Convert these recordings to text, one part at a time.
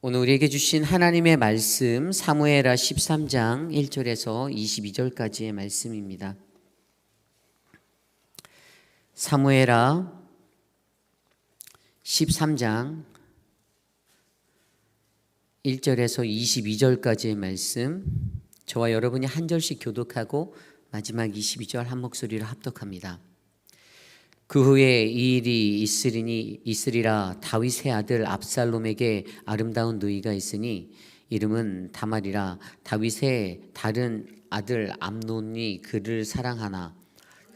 오늘 우리에게 주신 하나님의 말씀 사무엘하 13장 1절에서 22절까지의 말씀입니다. 사무엘하 13장 1절에서 22절까지의 말씀, 저와 여러분이 한 절씩 교독하고 마지막 22절 한 목소리로 합독합니다. 그 후에 이 일이 있으리라. 다윗의 아들 압살롬에게 아름다운 누이가 있으니 이름은 다말이라. 다윗의 다른 아들 암논이 그를 사랑하나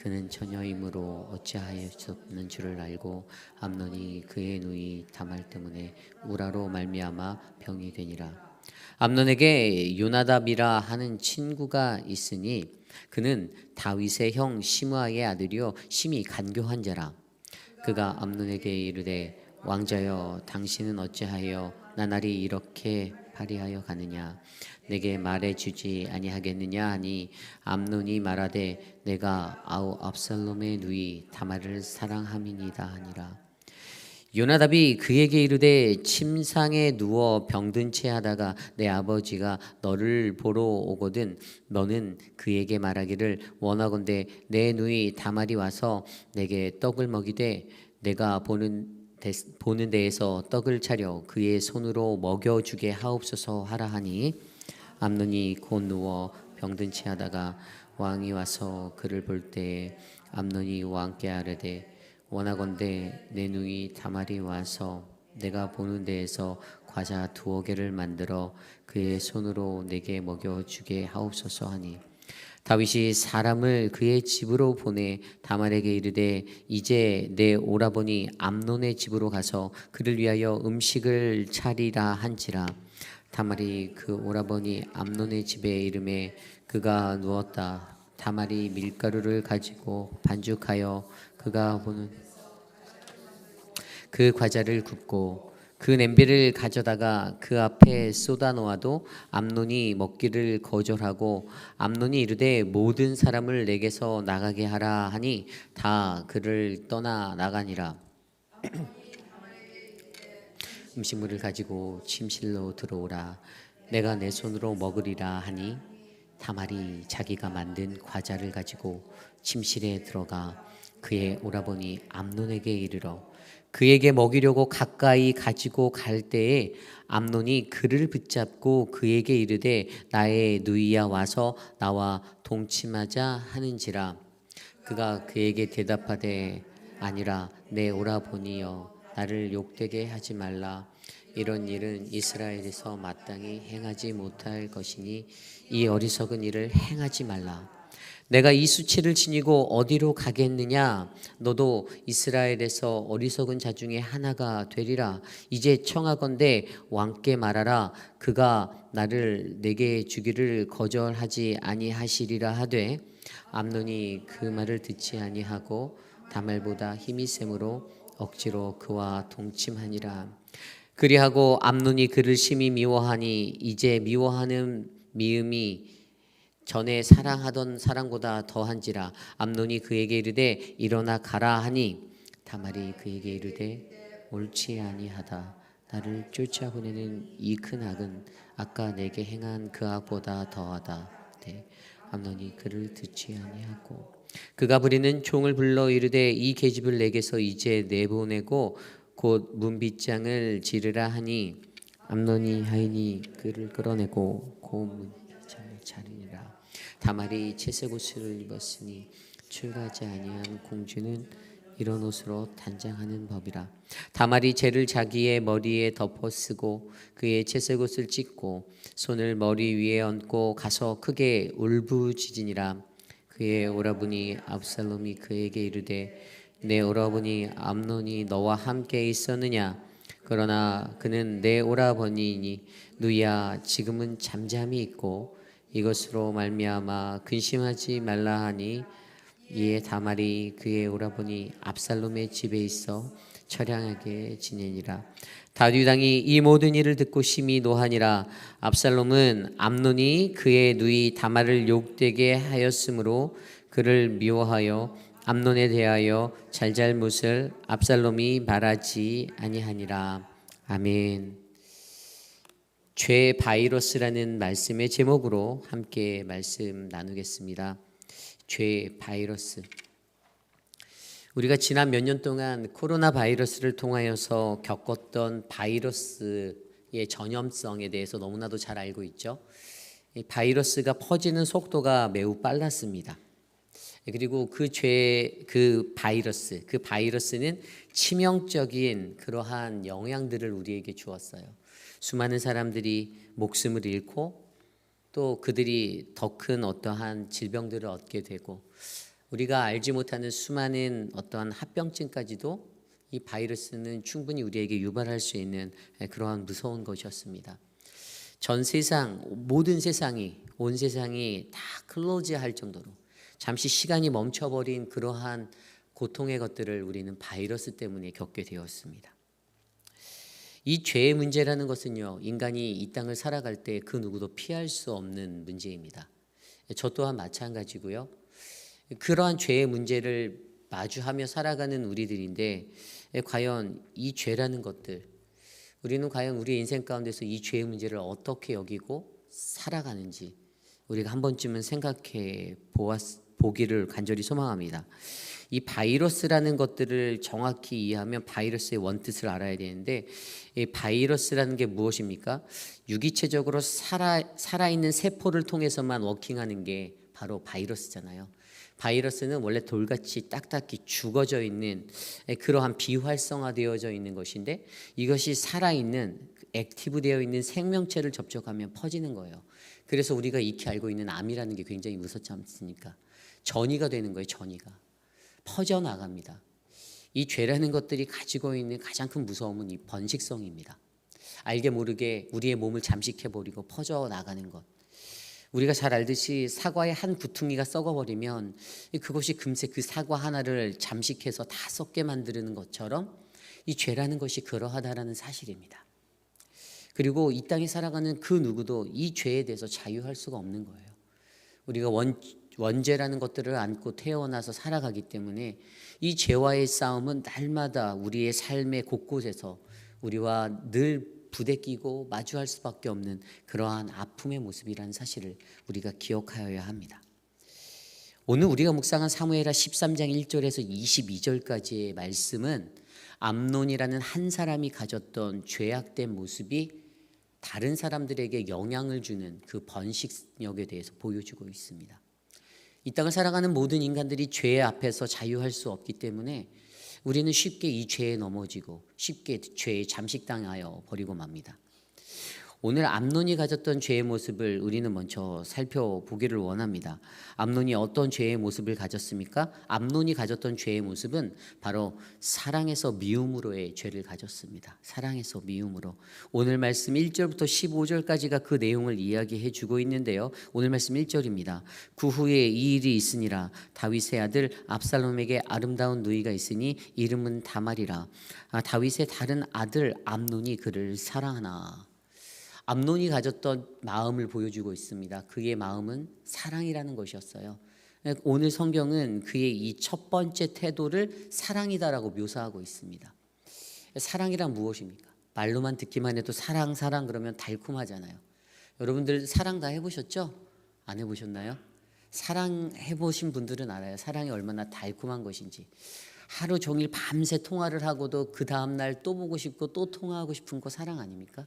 그는 처녀이므로 어찌하였었는 줄을 알고 암논이 그의 누이 다말 때문에 우라로 말미암아 병이 되니라. 암논에게 요나답이라 하는 친구가 있으니 그는 다윗의 형 시므아의 아들이요 심히 간교한 자라. 그가 암논에게 이르되 왕자여 당신은 어찌하여 나날이 이렇게 발이하여 가느냐 내게 말해주지 아니하겠느냐 하니 암논이 말하되 내가 압살롬의 누이 다말을 사랑함이니이다 하니라. 요나답이 그에게 이르되 침상에 누워 병든 채 하다가 내 아버지가 너를 보러 오거든 너는 그에게 말하기를 원하건대 내 누이 다말이 와서 내게 떡을 먹이되 내가 보는 데에서 떡을 차려 그의 손으로 먹여주게 하옵소서 하라 하니 암논이 곧 누워 병든 채 하다가 왕이 와서 그를 볼 때에 암논이 왕께 아뢰되 원하건대 내 누이 다말이 와서 내가 보는 데에서 과자 2개를 만들어 그의 손으로 내게 먹여주게 하옵소서 하니 다윗이 사람을 그의 집으로 보내 다말에게 이르되 이제 내 오라버니 암논의 집으로 가서 그를 위하여 음식을 차리라 한지라. 다말이 그 오라버니 암논의 집에 이름에 그가 누웠다. 다말이 밀가루를 가지고 반죽하여 그가 보는 그 과자를 굽고 그 냄비를 가져다가 그 앞에 쏟아 놓아도 암논이 먹기를 거절하고 암논이 이르되 모든 사람을 내게서 나가게 하라 하니 다 그를 떠나 나가니라. 음식물을 가지고 침실로 들어오라. 내가 내 손으로 먹으리라 하니 다말이 자기가 만든 과자를 가지고 침실에 들어가 그의 오라버니 암논에게 이르러 그에게 먹이려고 가까이 가지고 갈 때에 암논이 그를 붙잡고 그에게 이르되 나의 누이야 와서 나와 동침하자 하는지라. 그가 그에게 대답하되 아니라 내 오라버니여 나를 욕되게 하지 말라. 이런 일은 이스라엘에서 마땅히 행하지 못할 것이니 이 어리석은 일을 행하지 말라. 내가 이 수치를 지니고 어디로 가겠느냐? 너도 이스라엘에서 어리석은 자 중에 하나가 되리라. 이제 청하건대 왕께 말하라. 그가 나를 내게 주기를 거절하지 아니하시리라 하되 암논이 그 말을 듣지 아니하고 다말보다 힘이 셈으로 억지로 그와 동침하니라. 그리하고 암논이 그를 심히 미워하니 이제 미워하는 미음이 전에 사랑하던 사랑보다 더한지라. 암논이 그에게 이르되 일어나 가라 하니 다말이 그에게 이르되 옳지 아니하다. 나를 쫓아보내는 이 큰 악은 아까 내게 행한 그 악보다 더하다. 네. 암논이 그를 듣지 아니하고 그가 부리는 종을 불러 이르되 이 계집을 내게서 이제 내보내고 곧 문빗장을 지르라 하니 암논이 하인이 그를 끌어내고 곧 문빗장을 차리니라. 다말이 채색 옷을 입었으니 출가하지 아니한 공주는 이런 옷으로 단장하는 법이라. 다말이 재를 자기의 머리에 덮어 쓰고 그의 채색 옷을 찢고 손을 머리 위에 얹고 가서 크게 울부짖으니라. 그의 오라버니 압살롬이 그에게 이르되 내 오라버니 암논이 너와 함께 있었느냐? 그러나 그는 내 오라버니이니 누이야 지금은 잠잠히 있고 이것으로 말미암아 근심하지 말라 하니 이에 다말이 그의 오라버니 압살롬의 집에 있어 처량하게 지내니라. 다윗 왕이 이 모든 일을 듣고 심히 노하니라. 압살롬은 암논이 그의 누이 다말을 욕되게 하였으므로 그를 미워하여 암논에 대하여 잘잘못을 압살롬이 말하지 아니하니라. 아멘. 죄 바이러스라는 말씀의 제목으로 함께 말씀 나누겠습니다. 죄 바이러스. 우리가 지난 몇 년 동안 코로나 바이러스를 통하여서 겪었던 바이러스의 전염성에 대해서 너무나도 잘 알고 있죠. 이 바이러스가 퍼지는 속도가 매우 빨랐습니다. 그리고 그 바이러스는 치명적인 그러한 영향들을 우리에게 주었어요. 수많은 사람들이 목숨을 잃고 또 그들이 더 큰 어떠한 질병들을 얻게 되고 우리가 알지 못하는 수많은 어떠한 합병증까지도 이 바이러스는 충분히 우리에게 유발할 수 있는 그러한 무서운 것이었습니다. 전 세상, 온 세상이 다 클로즈할 정도로 잠시 시간이 멈춰버린 그러한 고통의 것들을 우리는 바이러스 때문에 겪게 되었습니다. 이 죄의 문제라는 것은요, 인간이 이 땅을 살아갈 때 그 누구도 피할 수 없는 문제입니다. 저 또한 마찬가지고요. 그러한 죄의 문제를 마주하며 살아가는 우리들인데 과연 이 죄라는 것들, 우리는 과연 우리의 인생 가운데서 이 죄의 문제를 어떻게 여기고 살아가는지 우리가 한 번쯤은 생각해 보기를 간절히 소망합니다. 이 바이러스라는 것들을 정확히 이해하면 바이러스의 원뜻을 알아야 되는데, 이 바이러스라는 게 무엇입니까? 유기체적으로 살아있는 세포를 통해서만 워킹하는 게 바로 바이러스잖아요. 바이러스는 원래 돌같이 딱딱히 죽어져 있는 그러한 비활성화되어져 있는 것인데, 이것이 살아있는 액티브되어 있는 생명체를 접촉하면 퍼지는 거예요. 그래서 우리가 익히 알고 있는 암이라는 게 굉장히 무섭지 않습니까? 전이가 되는 거예요. 전이가 퍼져나갑니다. 이 죄라는 것들이 가지고 있는 가장 큰 무서움은 이 번식성입니다. 알게 모르게 우리의 몸을 잠식해버리고 퍼져나가는 것. 우리가 잘 알듯이 사과의 한 구퉁이가 썩어버리면 그것이 금세 그 사과 하나를 잠식해서 다 썩게 만드는 것처럼 이 죄라는 것이 그러하다라는 사실입니다. 그리고 이 땅에 살아가는 그 누구도 이 죄에 대해서 자유할 수가 없는 거예요. 우리가 원죄라는 것들을 안고 태어나서 살아가기 때문에 이 죄와의 싸움은 날마다 우리의 삶의 곳곳에서 우리와 늘 부대끼고 마주할 수밖에 없는 그러한 아픔의 모습이라는 사실을 우리가 기억하여야 합니다. 오늘 우리가 묵상한 사무엘하 13장 1절에서 22절까지의 말씀은 암논이라는 한 사람이 가졌던 죄악된 모습이 다른 사람들에게 영향을 주는 그 번식력에 대해서 보여주고 있습니다. 이 땅을 살아가는 모든 인간들이 죄 앞에서 자유할 수 없기 때문에 우리는 쉽게 이 죄에 넘어지고 쉽게 죄에 잠식당하여 버리고 맙니다. 오늘 암논이 가졌던 죄의 모습을 우리는 먼저 살펴보기를 원합니다. 암논이 어떤 죄의 모습을 가졌습니까? 암논이 가졌던 죄의 모습은 바로 사랑에서 미움으로의 죄를 가졌습니다. 사랑에서 미움으로. 오늘 말씀 1절부터 15절까지가 그 내용을 이야기해 주고 있는데요. 오늘 말씀 1절입니다. 그 후에 이 일이 있으니라. 다윗의 아들 압살롬에게 아름다운 누이가 있으니 이름은 다말이라. 다윗의 다른 아들 암논이 그를 사랑하나. 암논이 가졌던 마음을 보여주고 있습니다. 그의 마음은 사랑이라는 것이었어요. 오늘 성경은 그의 이 첫 번째 태도를 사랑이다라고 묘사하고 있습니다. 사랑이란 무엇입니까? 말로만 듣기만 해도 사랑 그러면 달콤하잖아요. 여러분들 사랑 다 해보셨죠? 안 해보셨나요? 사랑 해보신 분들은 알아요. 사랑이 얼마나 달콤한 것인지. 하루 종일 밤새 통화를 하고도 그 다음날 또 보고 싶고 또 통화하고 싶은 거 사랑 아닙니까?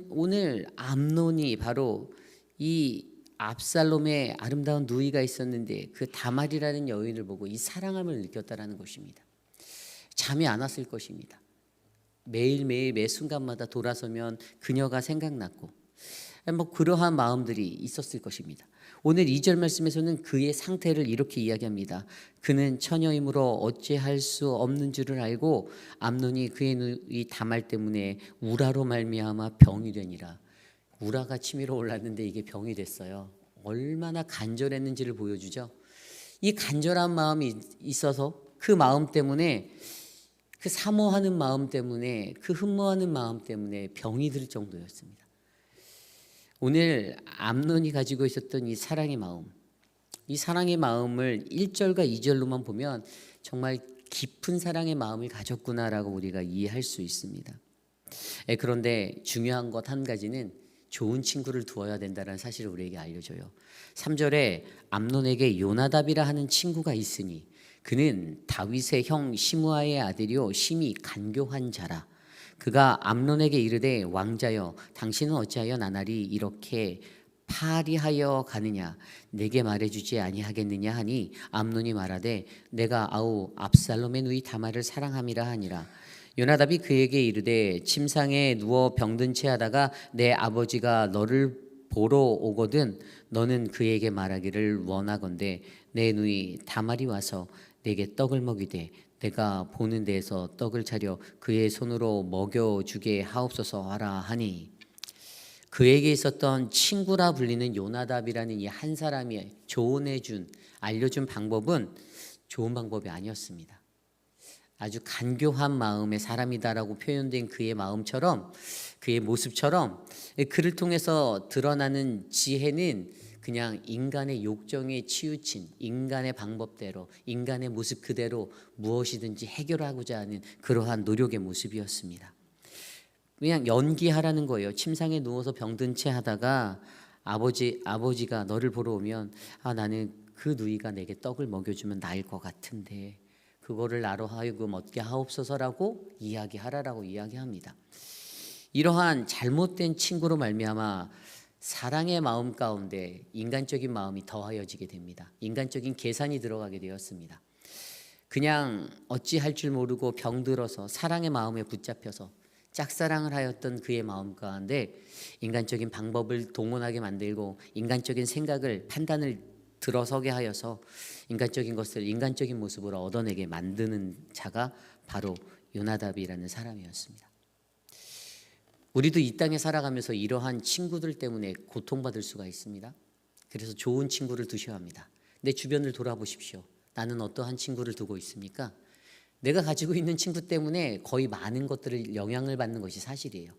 오늘 암논이 바로 이 압살롬의 아름다운 누이가 있었는데 그 다말이라는 여인을 보고 이 사랑함을 느꼈다라는 것입니다. 잠이 안 왔을 것입니다. 매일매일 매 순간마다 돌아서면 그녀가 생각났고 그러한 마음들이 있었을 것입니다. 오늘 2절 말씀에서는 그의 상태를 이렇게 이야기합니다. 그는 처녀이므로 어찌할 수 없는 줄을 알고 암논이 그의 누이 다말 때문에 우라로 말미암아 병이 되니라. 우라가 치밀어 올랐는데 이게 병이 됐어요. 얼마나 간절했는지를 보여주죠. 이 간절한 마음이 있어서 그 마음 때문에 그 사모하는 마음 때문에 그 흠모하는 마음 때문에 병이 들 정도였습니다. 오늘 암논이 가지고 있었던 이 사랑의 마음, 이 사랑의 마음을 1절과 2절로만 보면 정말 깊은 사랑의 마음을 가졌구나라고 우리가 이해할 수 있습니다. 그런데 중요한 것 한 가지는 좋은 친구를 두어야 된다는 사실을 우리에게 알려줘요. 3절에 암논에게 요나답이라 하는 친구가 있으니 그는 다윗의 형 시므아의 아들이요 심히 간교한 자라. 그가 암논에게 이르되 왕자여 당신은 어찌하여 나날이 이렇게 파리하여 가느냐 내게 말해주지 아니하겠느냐 하니 암논이 말하되 내가 아우 압살롬의 누이 다말을 사랑함이라 하니라. 요나답이 그에게 이르되 침상에 누워 병든 채 하다가 내 아버지가 너를 보러 오거든 너는 그에게 말하기를 원하건대 내 누이 다말이 와서 내게 떡을 먹이되 내가 보는 데에서 떡을 차려 그의 손으로 먹여주게 하옵소서 하라 하니 그에게 있었던 친구라 불리는 요나답이라는 이 한 사람이 조언해준 알려준 방법은 좋은 방법이 아니었습니다. 아주 간교한 마음의 사람이다라고 표현된 그의 마음처럼 그의 모습처럼 그를 통해서 드러나는 지혜는 그냥 인간의 욕정에 치우친 인간의 방법대로 인간의 모습 그대로 무엇이든지 해결하고자 하는 그러한 노력의 모습이었습니다. 그냥 연기하라는 거예요. 침상에 누워서 병든 채 하다가 아버지가 너를 보러 오면 나는 그 누이가 내게 떡을 먹여주면 나을 것 같은데 그거를 나로 하여금 얻게 하옵소서라고 이야기하라라고 이야기합니다. 이러한 잘못된 친구로 말미암아 사랑의 마음 가운데 인간적인 마음이 더하여지게 됩니다. 인간적인 계산이 들어가게 되었습니다. 그냥 어찌할 줄 모르고 병들어서 사랑의 마음에 붙잡혀서 짝사랑을 하였던 그의 마음 가운데 인간적인 방법을 동원하게 만들고 인간적인 생각을 판단을 들어서게 하여서 인간적인 것을 인간적인 모습으로 얻어내게 만드는 자가 바로 요나답이라는 사람이었습니다. 우리도 이 땅에 살아가면서 이러한 친구들 때문에 고통받을 수가 있습니다. 그래서 좋은 친구를 두셔야 합니다. 내 주변을 돌아보십시오. 나는 어떠한 친구를 두고 있습니까? 내가 가지고 있는 친구 때문에 거의 많은 것들을 영향을 받는 것이 사실이에요.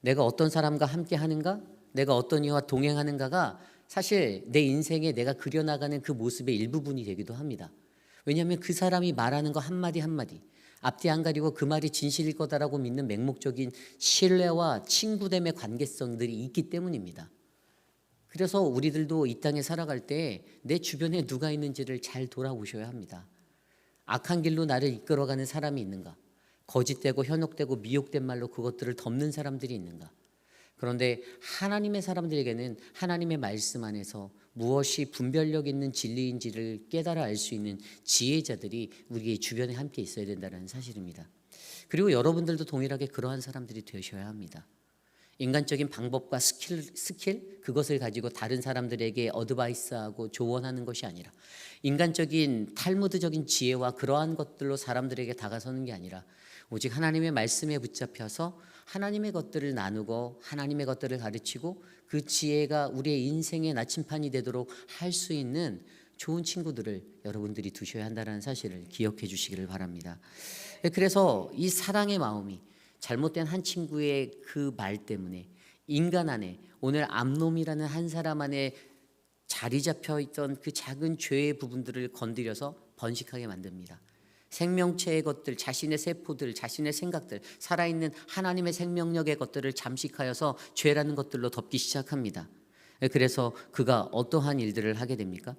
내가 어떤 사람과 함께 하는가? 내가 어떤 이와 동행하는가가 사실 내 인생에 내가 그려나가는 그 모습의 일부분이 되기도 합니다. 왜냐하면 그 사람이 말하는 거 한마디 한마디 앞뒤 안 가리고 그 말이 진실일 거다라고 믿는 맹목적인 신뢰와 친구됨의 관계성들이 있기 때문입니다. 그래서 우리들도 이 땅에 살아갈 때 내 주변에 누가 있는지를 잘 돌아보셔야 합니다. 악한 길로 나를 이끌어가는 사람이 있는가? 거짓되고 현혹되고 미혹된 말로 그것들을 덮는 사람들이 있는가? 그런데 하나님의 사람들에게는 하나님의 말씀 안에서 무엇이 분별력 있는 진리인지를 깨달아 알 수 있는 지혜자들이 우리의 주변에 함께 있어야 된다는 사실입니다. 그리고 여러분들도 동일하게 그러한 사람들이 되셔야 합니다. 인간적인 방법과 스킬 그것을 가지고 다른 사람들에게 어드바이스하고 조언하는 것이 아니라 인간적인 탈무드적인 지혜와 그러한 것들로 사람들에게 다가서는 게 아니라 오직 하나님의 말씀에 붙잡혀서 하나님의 것들을 나누고 하나님의 것들을 가르치고 그 지혜가 우리의 인생의 나침판이 되도록 할 수 있는 좋은 친구들을 여러분들이 두셔야 한다는 사실을 기억해 주시기를 바랍니다. 그래서 이 사랑의 마음이 잘못된 한 친구의 그 말 때문에 인간 안에 오늘 암놈이라는 한 사람 안에 자리 잡혀 있던 그 작은 죄의 부분들을 건드려서 번식하게 만듭니다. 생명체의 것들, 자신의 세포들, 자신의 생각들, 살아있는 하나님의 생명력의 것들을 잠식하여서 죄라는 것들로 덮기 시작합니다. 그래서 그가 어떠한 일들을 하게 됩니까?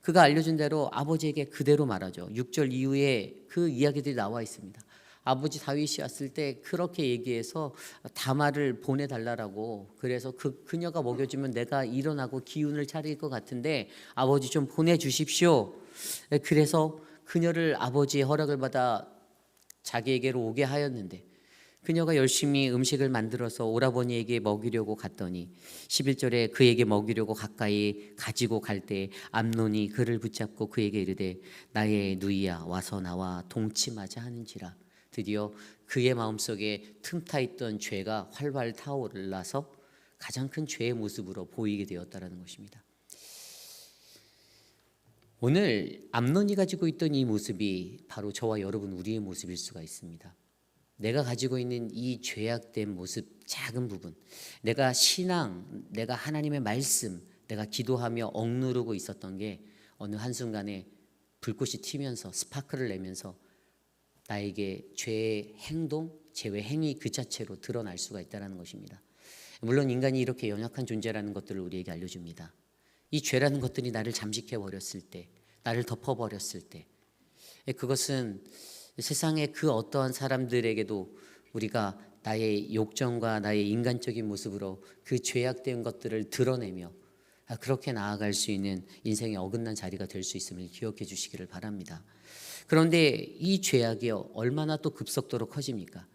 그가 알려준 대로 아버지에게 그대로 말하죠. 6절 이후에 그 이야기들이 나와 있습니다. 아버지 다윗이 왔을 때 그렇게 얘기해서 다말을 보내달라고 그래서 그녀가 먹여주면 내가 일어나고 기운을 차릴 것 같은데 아버지 좀 보내주십시오. 그래서 그녀를 아버지의 허락을 받아 자기에게로 오게 하였는데 그녀가 열심히 음식을 만들어서 오라버니에게 먹이려고 갔더니 11절에 그에게 먹이려고 가까이 가지고 갈 때 암논이 그를 붙잡고 그에게 이르되 나의 누이야 와서 나와 동침하자 하는지라. 드디어 그의 마음속에 틈타 있던 죄가 활활 타올라서 가장 큰 죄의 모습으로 보이게 되었다는 것입니다. 오늘 암논이 가지고 있던 이 모습이 바로 저와 여러분 우리의 모습일 수가 있습니다. 내가 가지고 있는 이 죄악된 모습 작은 부분, 내가 신앙, 내가 하나님의 말씀, 내가 기도하며 억누르고 있었던 게 어느 한순간에 불꽃이 튀면서 스파크를 내면서 나에게 죄의 행동, 죄의 행위 그 자체로 드러날 수가 있다는 것입니다. 물론 인간이 이렇게 연약한 존재라는 것들을 우리에게 알려줍니다. 이 죄라는 것들이 나를 잠식해 버렸을 때, 나를 덮어버렸을 때, 그것은 세상의 그 어떠한 사람들에게도 우리가 나의 욕정과 나의 인간적인 모습으로 그 죄악된 것들을 드러내며 그렇게 나아갈 수 있는 인생의 어긋난 자리가 될 수 있음을 기억해 주시기를 바랍니다. 그런데 이 죄악이 얼마나 또 급속도로 커집니까?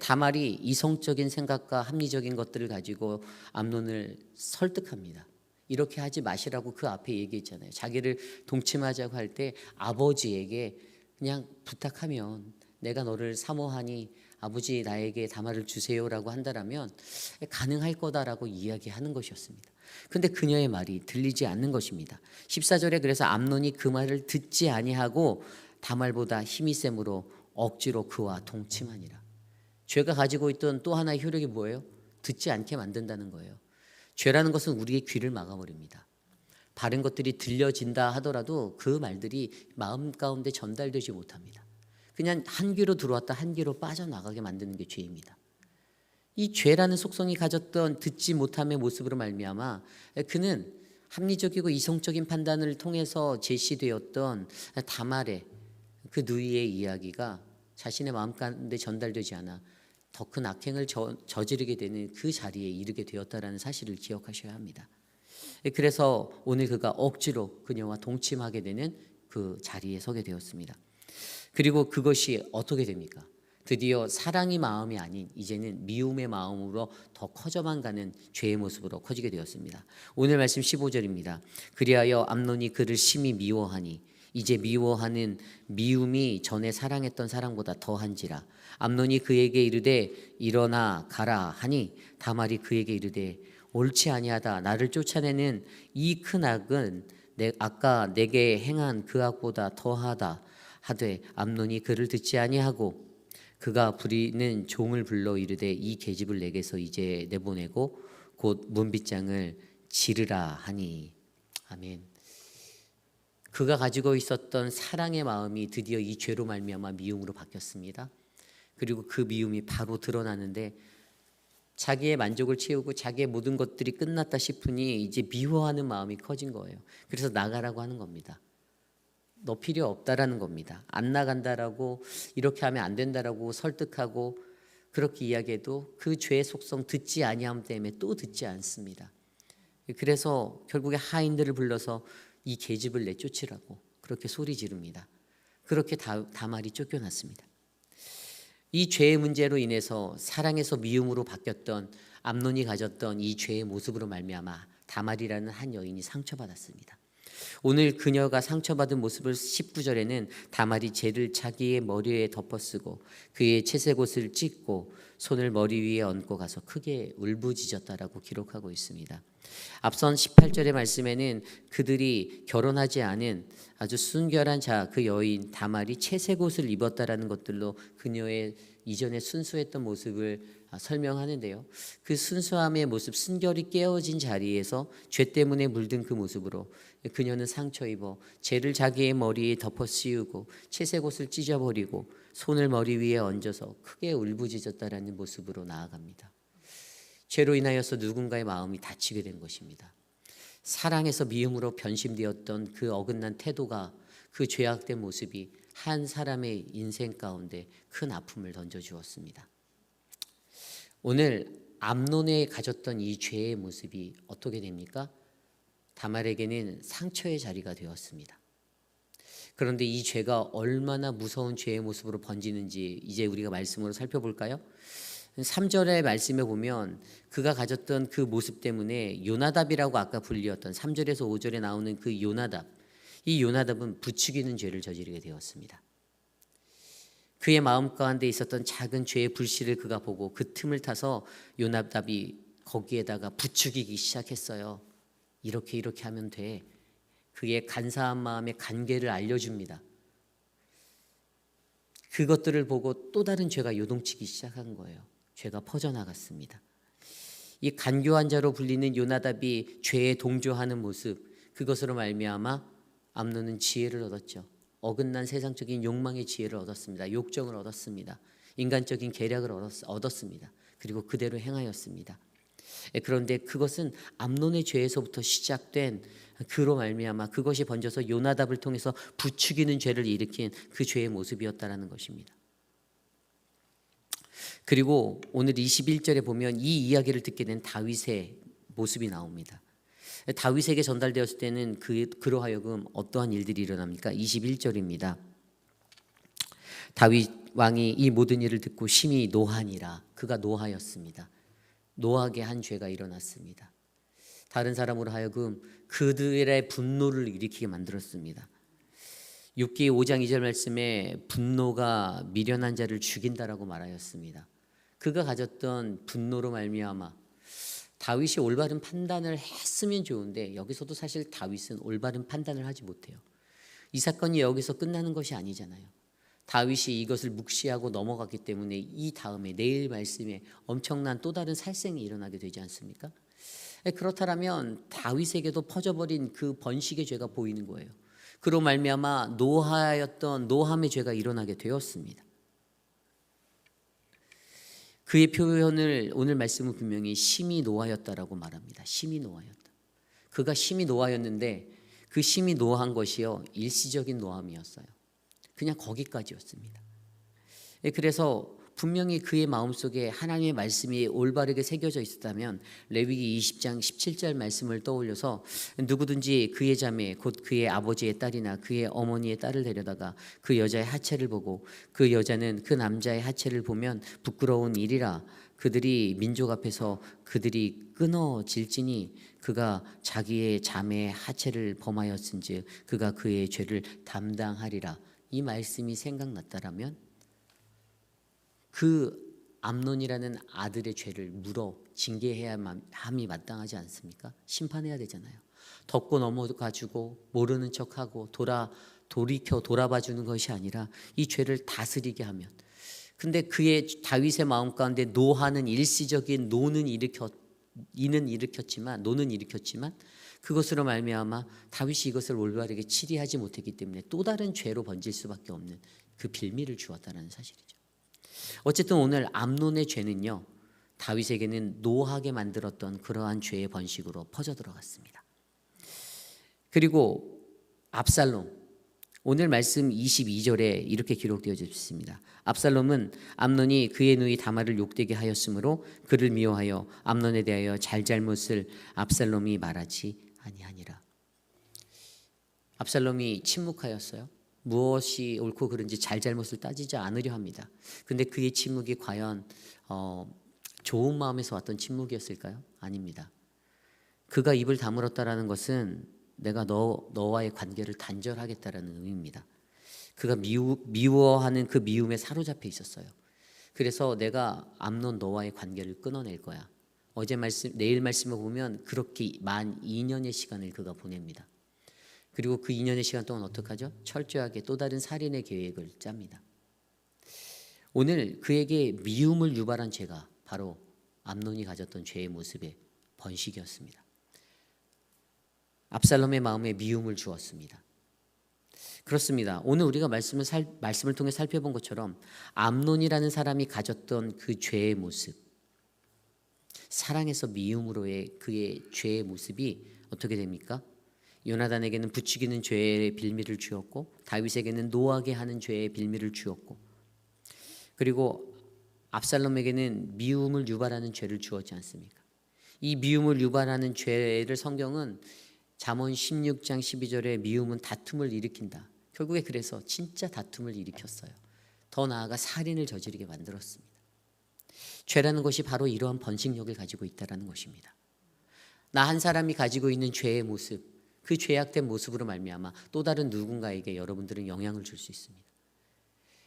다말이 이성적인 생각과 합리적인 것들을 가지고 암논을 설득합니다. 이렇게 하지 마시라고 그 앞에 얘기했잖아요. 자기를 동침하자고 할 때 아버지에게 그냥 부탁하면 내가 너를 사모하니 아버지 나에게 다말을 주세요라고 한다라면 가능할 거다라고 이야기하는 것이었습니다. 근데 그녀의 말이 들리지 않는 것입니다. 14절에 그래서 암논이 그 말을 듣지 아니하고 다말보다 힘이 셈으로 억지로 그와 동침하니라. 죄가 가지고 있던 또 하나의 효력이 뭐예요? 듣지 않게 만든다는 거예요. 죄라는 것은 우리의 귀를 막아버립니다. 바른 것들이 들려진다 하더라도 그 말들이 마음 가운데 전달되지 못합니다. 그냥 한 귀로 들어왔다 한 귀로 빠져나가게 만드는 게 죄입니다. 이 죄라는 속성이 가졌던 듣지 못함의 모습으로 말미암아 그는 합리적이고 이성적인 판단을 통해서 제시되었던 다말의 그 누이의 이야기가 자신의 마음 가운데 전달되지 않아 더 큰 악행을 저지르게 되는 그 자리에 이르게 되었다는 사실을 기억하셔야 합니다. 그래서 오늘 그가 억지로 그녀와 동침하게 되는 그 자리에 서게 되었습니다. 그리고 그것이 어떻게 됩니까? 드디어 사랑이 마음이 아닌 이제는 미움의 마음으로 더 커져만 가는 죄의 모습으로 커지게 되었습니다. 오늘 말씀 15절입니다. 그리하여 암논이 그를 심히 미워하니 이제 미워하는 미움이 전에 사랑했던 사랑보다 더한지라. 암논이 그에게 이르되 일어나 가라 하니 다말이 그에게 이르되 옳지 아니하다. 나를 쫓아내는 이 큰 악은 아까 내게 행한 그 악보다 더하다 하되 암논이 그를 듣지 아니하고 그가 부리는 종을 불러 이르되 이 계집을 내게서 이제 내보내고 곧 문빗장을 지르라 하니. 아멘. 그가 가지고 있었던 사랑의 마음이 드디어 이 죄로 말미암아 미움으로 바뀌었습니다. 그리고 그 미움이 바로 드러나는데 자기의 만족을 채우고 자기의 모든 것들이 끝났다 싶으니 이제 미워하는 마음이 커진 거예요. 그래서 나가라고 하는 겁니다. 너 필요 없다라는 겁니다. 안 나간다라고 이렇게 하면 안 된다라고 설득하고 그렇게 이야기해도 그 죄의 속성 듣지 아니함 때문에 또 듣지 않습니다. 그래서 결국에 하인들을 불러서 이 계집을 내쫓으라고 그렇게 소리 지릅니다. 그렇게 다말이 쫓겨났습니다. 이 죄의 문제로 인해서 사랑에서 미움으로 바뀌었던 암논이 가졌던 이 죄의 모습으로 말미암아 다말이라는 한 여인이 상처받았습니다. 오늘 그녀가 상처받은 모습을 19절에는 다말이 죄를 자기의 머리에 덮어쓰고 그의 채색옷을 찢고 손을 머리 위에 얹고 가서 크게 울부짖었다라고 기록하고 있습니다. 앞선 18절의 말씀에는 그들이 결혼하지 않은 아주 순결한 그 여인 다말이 채색옷을 입었다라는 것들로 그녀의 이전에 순수했던 모습을 설명하는데요. 그 순수함의 모습, 순결이 깨어진 자리에서 죄 때문에 물든 그 모습으로 그녀는 상처 입어 죄를 자기의 머리에 덮어 씌우고 채색옷을 찢어버리고 손을 머리 위에 얹어서 크게 울부짖었다라는 모습으로 나아갑니다. 죄로 인하여서 누군가의 마음이 다치게 된 것입니다. 사랑에서 미움으로 변심되었던 그 어긋난 태도가 그 죄악된 모습이 한 사람의 인생 가운데 큰 아픔을 던져주었습니다. 오늘 암논에 가졌던 이 죄의 모습이 어떻게 됩니까? 다말에게는 상처의 자리가 되었습니다. 그런데 이 죄가 얼마나 무서운 죄의 모습으로 번지는지 이제 우리가 말씀으로 살펴볼까요? 3절의 말씀에 보면 그가 가졌던 그 모습 때문에 요나답이라고 아까 불리었던 3절에서 5절에 나오는 그 요나답, 이 요나답은 부추기는 죄를 저지르게 되었습니다. 그의 마음 가운데 있었던 작은 죄의 불씨를 그가 보고 그 틈을 타서 요나답이 거기에다가 부추기기 시작했어요. 이렇게 하면 돼. 그의 간사한 마음의 간계를 알려줍니다. 그것들을 보고 또 다른 죄가 요동치기 시작한 거예요. 죄가 퍼져나갔습니다. 이 간교한 자로 불리는 요나답이 죄에 동조하는 모습, 그것으로 말미암아 암논은 지혜를 얻었죠. 어긋난 세상적인 욕망의 지혜를 얻었습니다. 욕정을 얻었습니다. 인간적인 계략을 얻었습니다. 그리고 그대로 행하였습니다. 그런데 그것은 암논의 죄에서부터 시작된 그로 말미암아 그것이 번져서 요나답을 통해서 부추기는 죄를 일으킨 그 죄의 모습이었다라는 것입니다. 그리고 오늘 21절에 보면 이 이야기를 듣게 된 다윗의 모습이 나옵니다. 다윗에게 전달되었을 때는 그로 하여금 어떠한 일들이 일어납니까? 21절입니다. 다윗 왕이 이 모든 일을 듣고 심히 노하니라. 그가 노하였습니다. 노하게 한 죄가 일어났습니다. 다른 사람으로 하여금 그들의 분노를 일으키게 만들었습니다. 욥기 5장 2절 말씀에 분노가 미련한 자를 죽인다라고 말하였습니다. 그가 가졌던 분노로 말미암아 다윗이 올바른 판단을 했으면 좋은데 여기서도 사실 다윗은 올바른 판단을 하지 못해요. 이 사건이 여기서 끝나는 것이 아니잖아요. 다윗이 이것을 묵시하고 넘어갔기 때문에 이 다음에 내일 말씀에 엄청난 또 다른 살생이 일어나게 되지 않습니까? 그렇다면 다윗에게도 퍼져버린 그 번식의 죄가 보이는 거예요. 그로 말미암아 노하였던 노함의 죄가 일어나게 되었습니다. 그의 표현을 오늘 말씀은 분명히 심히 노하였다라고 말합니다. 심히 노하였다. 그가 심히 노하였는데 그 심히 노한 것이요 일시적인 노함이었어요. 그냥 거기까지였습니다. 그래서 분명히 그의 마음속에 하나님의 말씀이 올바르게 새겨져 있었다면 레위기 20장 17절 말씀을 떠올려서 누구든지 그의 자매 곧 그의 아버지의 딸이나 그의 어머니의 딸을 데려다가 그 여자의 하체를 보고 그 여자는 그 남자의 하체를 보면 부끄러운 일이라 그들이 민족 앞에서 그들이 끊어질지니 그가 자기의 자매의 하체를 범하였은즉 그가 그의 죄를 담당하리라. 이 말씀이 생각났다라면 그 암논이라는 아들의 죄를 물어 징계해야 함이 마땅하지 않습니까? 심판해야 되잖아요. 덮고 넘어가지고 모르는 척하고 돌이켜 돌아봐 주는 것이 아니라 이 죄를 다스리게 하면. 근데 그의 다윗의 마음 가운데 노하는 일시적인 노는 일으켰지만 그것으로 말미암아 다윗이 이것을 올바르게 치리하지 못했기 때문에 또 다른 죄로 번질 수밖에 없는 그 빌미를 주었다는 사실이죠. 어쨌든 오늘 암논의 죄는요 다윗에게는 노하게 만들었던 그러한 죄의 번식으로 퍼져 들어갔습니다. 그리고 압살롬, 오늘 말씀 22절에 이렇게 기록되어 있습니다. 압살롬은 암논이 그의 누이 다말을 욕되게 하였으므로 그를 미워하여 암논에 대하여 잘잘못을 압살롬이 말하지 아니하니라. 압살롬이 침묵하였어요. 무엇이 옳고 그른지 잘잘못을 따지지 않으려 합니다. 근데 그의 침묵이 과연 좋은 마음에서 왔던 침묵이었을까요? 아닙니다. 그가 입을 다물었다라는 것은 내가 너와의 관계를 단절하겠다라는 의미입니다. 그가 미워하는 그 미움에 사로잡혀 있었어요. 그래서 내가 암논 너와의 관계를 끊어낼 거야. 내일 말씀을 보면 그렇게 만 2년의 시간을 그가 보냅니다. 그리고 그 2년의 시간 동안 어떻게 하죠? 철저하게 또 다른 살인의 계획을 짭니다. 오늘 그에게 미움을 유발한 죄가 바로 암논이 가졌던 죄의 모습의 번식이었습니다. 압살롬의 마음에 미움을 주었습니다. 그렇습니다. 오늘 우리가 말씀을 통해 살펴본 것처럼 암논이라는 사람이 가졌던 그 죄의 모습, 사랑에서 미움으로의 그의 죄의 모습이 어떻게 됩니까? 요나단에게는 부추기는 죄의 빌미를 주었고 다윗에게는 노하게 하는 죄의 빌미를 주었고 그리고 압살롬에게는 미움을 유발하는 죄를 주었지 않습니까? 이 미움을 유발하는 죄를 성경은 잠언 16장 12절에 미움은 다툼을 일으킨다. 결국에 그래서 진짜 다툼을 일으켰어요. 더 나아가 살인을 저지르게 만들었습니다. 죄라는 것이 바로 이러한 번식력을 가지고 있다는 것입니다. 나 한 사람이 가지고 있는 죄의 모습, 그 죄악된 모습으로 말미암아 또 다른 누군가에게 여러분들은 영향을 줄 수 있습니다.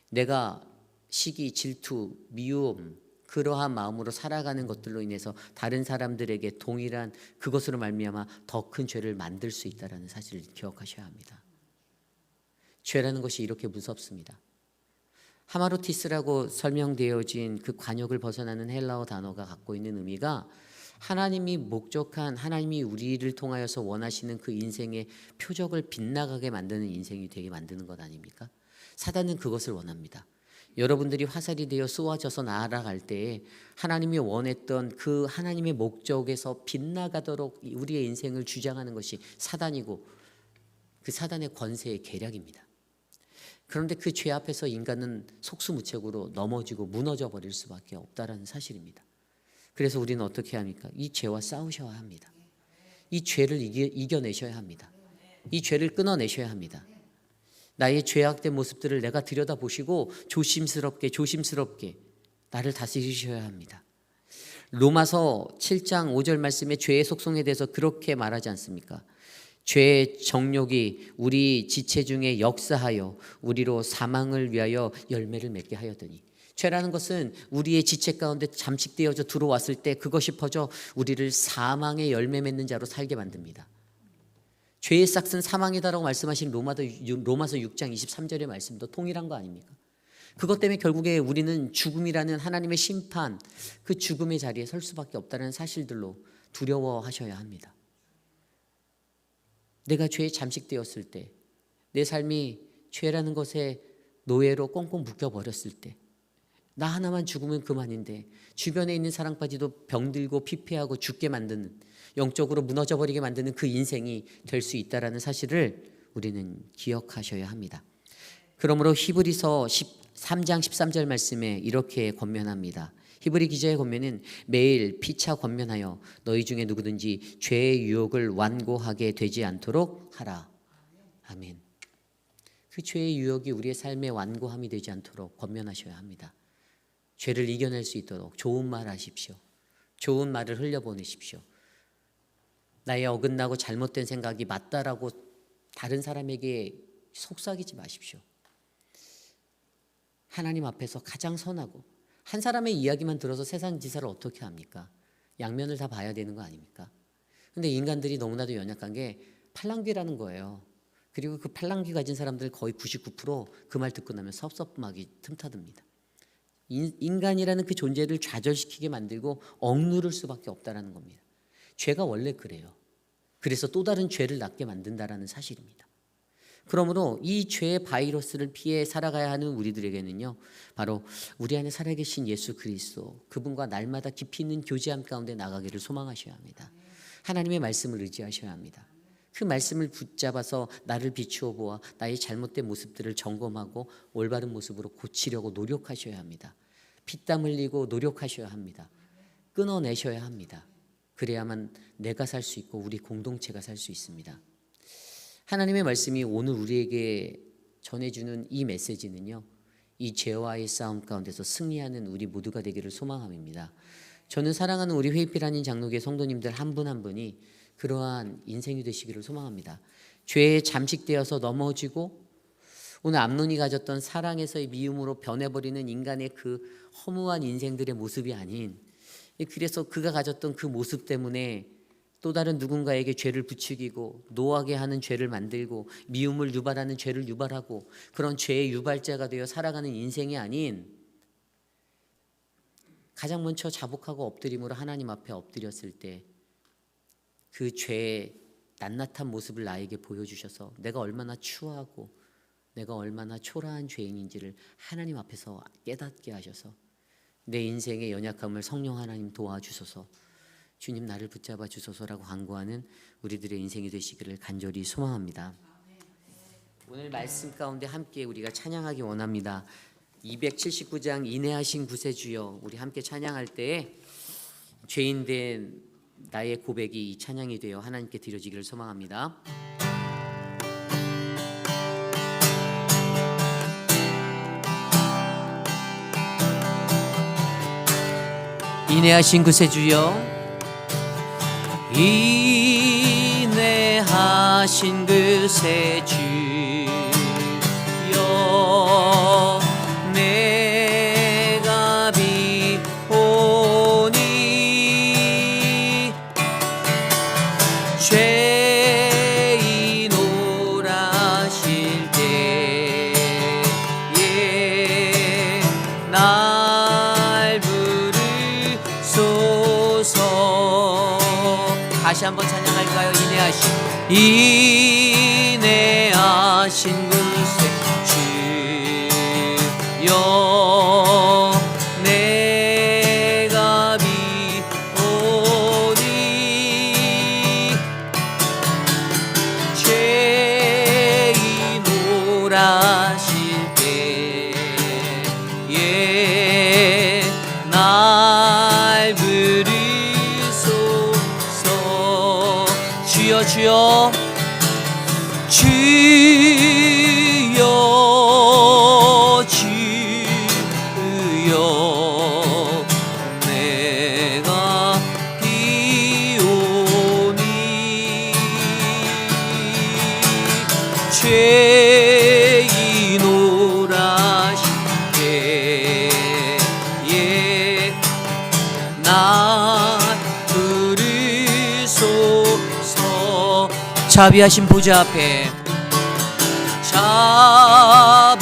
내가 시기, 질투, 미움 그러한 마음으로 살아가는 것들로 인해서 다른 사람들에게 동일한 그것으로 말미암아 더 큰 죄를 만들 수 있다는 사실을 기억하셔야 합니다. 죄라는 것이 이렇게 무섭습니다. 하마루티스라고 설명되어진 그 관역을 벗어나는 헬라어 단어가 갖고 있는 의미가 하나님이 목적한 하나님이 우리를 통하여서 원하시는 그 인생의 표적을 빗나가게 만드는 인생이 되게 만드는 것 아닙니까? 사단은 그것을 원합니다. 여러분들이 화살이 되어 쏘아져서 날아갈 때 하나님이 원했던 그 하나님의 목적에서 빗나가도록 우리의 인생을 주장하는 것이 사단이고 그 사단의 권세의 계략입니다. 그런데 그 죄 앞에서 인간은 속수무책으로 넘어지고 무너져 버릴 수밖에 없다라는 사실입니다. 그래서 우리는 어떻게 합니까? 이 죄와 싸우셔야 합니다. 이 죄를 이겨내셔야 합니다. 이 죄를 끊어내셔야 합니다. 나의 죄악된 모습들을 내가 들여다보시고 조심스럽게 나를 다스리셔야 합니다. 로마서 7장 5절 말씀에 죄의 속성에 대해서 그렇게 말하지 않습니까? 죄의 정욕이 우리 지체 중에 역사하여 우리로 사망을 위하여 열매를 맺게 하였더니, 죄라는 것은 우리의 지체 가운데 잠식되어져 들어왔을 때 그것이 퍼져 우리를 사망의 열매 맺는 자로 살게 만듭니다. 죄의 싹은 사망이다라고 말씀하신 로마서 6장 23절의 말씀도 동일한 거 아닙니까? 그것 때문에 결국에 우리는 죽음이라는 하나님의 심판, 그 죽음의 자리에 설 수밖에 없다는 사실들로 두려워하셔야 합니다. 내가 죄에 잠식되었을 때, 내 삶이 죄라는 것에 노예로 꽁꽁 묶여버렸을 때, 나 하나만 죽으면 그만인데 주변에 있는 사람까지도 병들고 피폐하고 죽게 만드는, 영적으로 무너져버리게 만드는 그 인생이 될 수 있다는 사실을 우리는 기억하셔야 합니다. 그러므로 히브리서 3장 13절 말씀에 이렇게 권면합니다. 히브리 기자의 권면은 매일 피차 권면하여 너희 중에 누구든지 죄의 유혹을 완고하게 되지 않도록 하라. 아멘. 그 죄의 유혹이 우리의 삶의 완고함이 되지 않도록 권면하셔야 합니다. 죄를 이겨낼 수 있도록 좋은 말 하십시오. 좋은 말을 흘려보내십시오. 나의 어긋나고 잘못된 생각이 맞다라고 다른 사람에게 속삭이지 마십시오. 하나님 앞에서 가장 선하고, 한 사람의 이야기만 들어서 세상 지사를 어떻게 합니까? 양면을 다 봐야 되는 거 아닙니까? 근데 인간들이 너무나도 연약한 게 팔랑귀라는 거예요. 그리고 그 팔랑귀 가진 사람들 거의 99% 그 말 듣고 나면 섭섭하기 틈타듭니다. 인간이라는 그 존재를 좌절시키게 만들고 억누를 수밖에 없다는 겁니다. 죄가 원래 그래요. 그래서 또 다른 죄를 낳게 만든다는 사실입니다. 그러므로 이 죄의 바이러스를 피해 살아가야 하는 우리들에게는요, 바로 우리 안에 살아계신 예수 그리스도, 그분과 날마다 깊이 있는 교제함 가운데 나가기를 소망하셔야 합니다. 하나님의 말씀을 의지하셔야 합니다. 그 말씀을 붙잡아서 나를 비추어 보아 나의 잘못된 모습들을 점검하고 올바른 모습으로 고치려고 노력하셔야 합니다. 피땀 흘리고 노력하셔야 합니다. 끊어내셔야 합니다. 그래야만 내가 살 수 있고 우리 공동체가 살 수 있습니다. 하나님의 말씀이 오늘 우리에게 전해주는 이 메시지는요, 이 죄와의 싸움 가운데서 승리하는 우리 모두가 되기를 소망합니다. 저는 사랑하는 우리 회의필 장로교회 성도님들 한 분 한 분이 그러한 인생이 되시기를 소망합니다. 죄에 잠식되어서 넘어지고 오늘 암논이 가졌던 사랑에서의 미움으로 변해버리는 인간의 그 허무한 인생들의 모습이 아닌, 그래서 그가 가졌던 그 모습 때문에 또 다른 누군가에게 죄를 부추기고 노하게 하는 죄를 만들고 미움을 유발하는 죄를 유발하고 그런 죄의 유발자가 되어 살아가는 인생이 아닌, 가장 먼저 자복하고 엎드림으로 하나님 앞에 엎드렸을 때 그 죄의 낱낱한 모습을 나에게 보여주셔서 내가 얼마나 추하고 내가 얼마나 초라한 죄인인지를 하나님 앞에서 깨닫게 하셔서 내 인생의 연약함을 성령 하나님 도와주소서, 주님 나를 붙잡아 주소서라고 간구하는 우리들의 인생이 되시기를 간절히 소망합니다. 오늘 말씀 가운데 함께 우리가 찬양하기 원합니다. 279장 인내하신 구세주여, 우리 함께 찬양할 때에 죄인된 나의 고백이 이 찬양이 되어 하나님께 드려지기를 소망합니다. 인내하신 구세주여, 인내하신 구세주여, 내가 비오니 죄인 오라실 때에 날 부르소서. 다시 한번 찬양할까요? 인내하신 구세주여, 주여. 주여 주여 내가 비오니 죄인오라 시대에 나 부르소서. 자비하신 보좌 앞에, 자비하신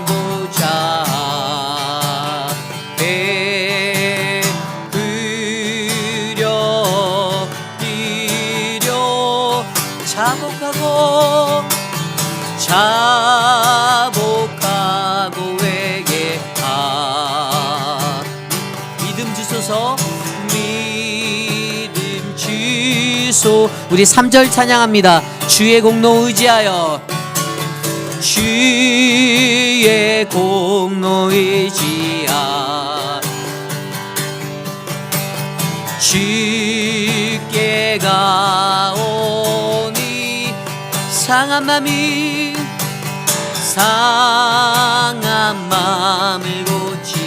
보좌 앞에 드려 자복하고 회개하. 믿음 주소서. 믿음 주소. 우리 3절 찬양합니다. 주의 공로 의지하여, 주의 공로 의지하. 주께 가오니 상한 맘을 고치시고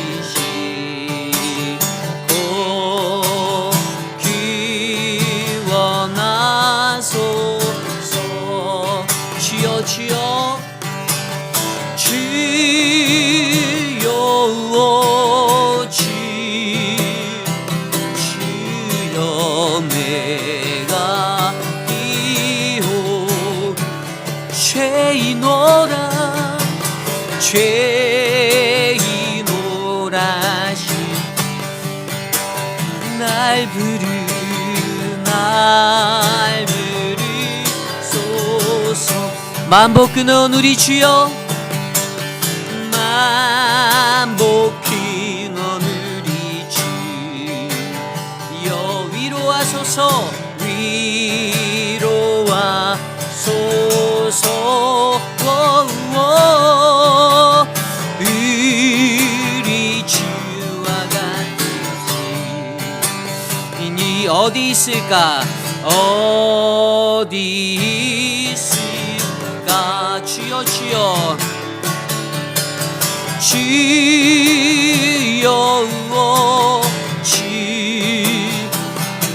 구원하소서. 주여 주여 주여 주여 내가 비오 죄인오라 죄인오라시 날 부르소서. 만복 끊은 우리 주여, 만복 끊은 우리 주여 위로하소서. 위로하소서. 우리 주와 같으시니 어디 있을까 어디 있을까. 주여 주여 주여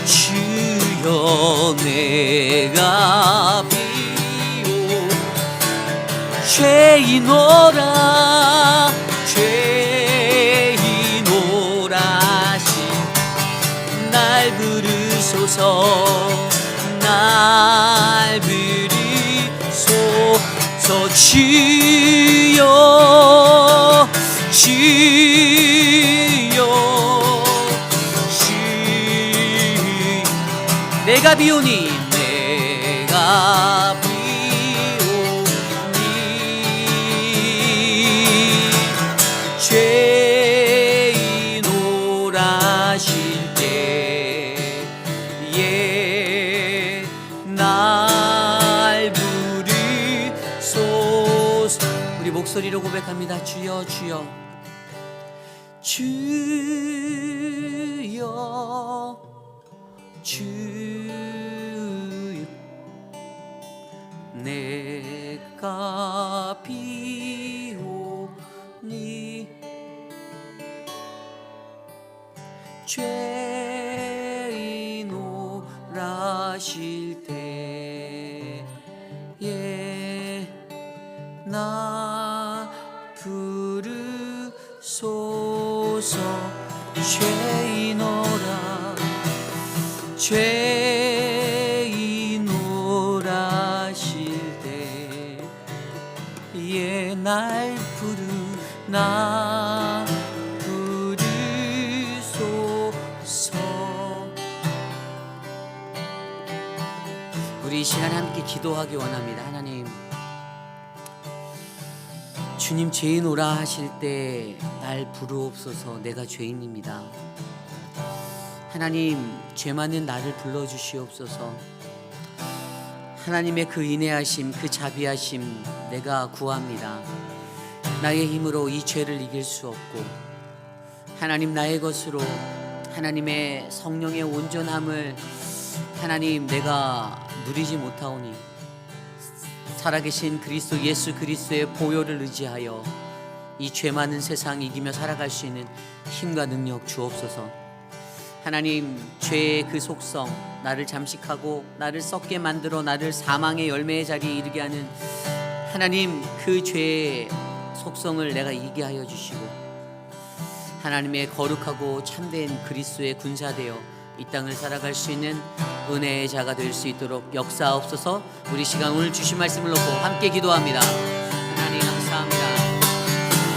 주여 내가 비오 죄인오라 죄인오라시 날 부르소서. 날 부르소서. 주여 주여 내가 비오니 내가 비오니 죄인오라실 때에 날 부르소서. 우리 목소리로 고백합니다. 주여 주여 주여 주여 내가 비오니 죄인오라실 때에 나 부르소서. 죄인오라 죄인오라실 때에 날 나 부르소서. 우리 이 시간 함께 기도하기 원합니다. 하나님, 주님 죄인 오라 하실 때 날 부르옵소서. 내가 죄인입니다. 하나님, 죄 많은 나를 불러주시옵소서. 하나님의 그 인애하심, 그 자비하심 내가 구합니다. 나의 힘으로 이 죄를 이길 수 없고, 하나님 나의 것으로 하나님의 성령의 온전함을 하나님, 내가 누리지 못하오니 살아계신 그리스도 예수 그리스도의 보혈을 의지하여 이 죄 많은 세상 이기며 살아갈 수 있는 힘과 능력 주옵소서. 하나님, 죄의 그 속성, 나를 잠식하고 나를 썩게 만들어 나를 사망의 열매의 자리에 이르게 하는 하나님, 그 죄의 속성을 내가 이기게 하여 주시고 하나님의 거룩하고 참된 그리스도의 군사되어 이 땅을 살아갈 수 있는 은혜의 자가 될 수 있도록 역사하옵소서. 우리 시간 오늘 주신 말씀을 놓고 함께 기도합니다.